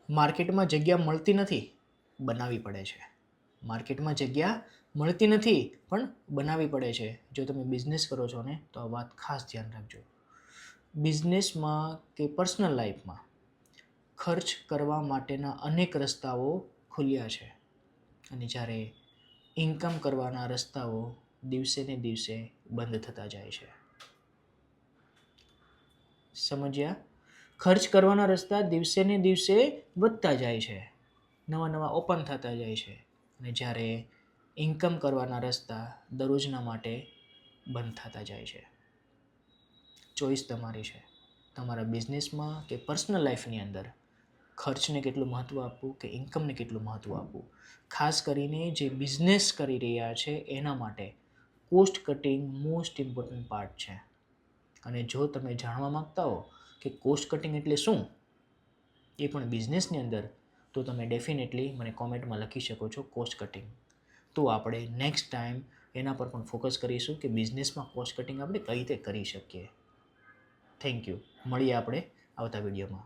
માર્કેટમાં જગ્યા મળતી નથી, બનાવવી પડે છે. માર્કેટમાં જગ્યા મળતી નથી પણ બનાવવી પડે છે. જો તમે બિઝનેસ કરો છો ને તો આ વાત ખાસ ધ્યાન રાખજો. બિઝનેસમાં કે પર્સનલ લાઈફમાં ખર્ચ કરવા માટેના અનેક રસ્તાઓ ખુલ્યા છે અને જ્યારે ઇન્કમ કરવાના રસ્તાઓ દિવસે ને દિવસે બંધ થતા જાય છે. સમજ્યા? ખર્ચ કરવાના રસ્તા દિવસે ને દિવસે વધતા જાય છે, નવા નવા ઓપન થતા જાય છે અને જ્યારે ઇન્કમ કરવાના રસ્તા દરરોજના માટે બંધ થતા જાય છે. ચોઈસ તમારી છે. તમારા બિઝનેસમાં કે પર્સનલ લાઈફની અંદર ખર્ચને કેટલું મહત્ત્વ આપવું કે ઇન્કમને કેટલું મહત્ત્વ આપવું. ખાસ કરીને જે બિઝનેસ કરી રહ્યા છે એના માટે cost cutting most important part છે. અને જો તમે જાણવા માગતા હો કે કોસ્ટ કટિંગ એટલે શું, એ પણ બિઝનેસની અંદર, તો તમે ડેફિનેટલી મને કોમેન્ટમાં લખી શકો છો કોસ્ટ કટિંગ. તો આપણે નેક્સ્ટ ટાઈમ એના પર પણ ફોકસ કરીશું કે બિઝનેસમાં કોસ્ટ કટિંગ આપણે કઈ રીતે કરી શકીએ. Thank you. મળીએ આપણે આવતા વિડીયોમાં.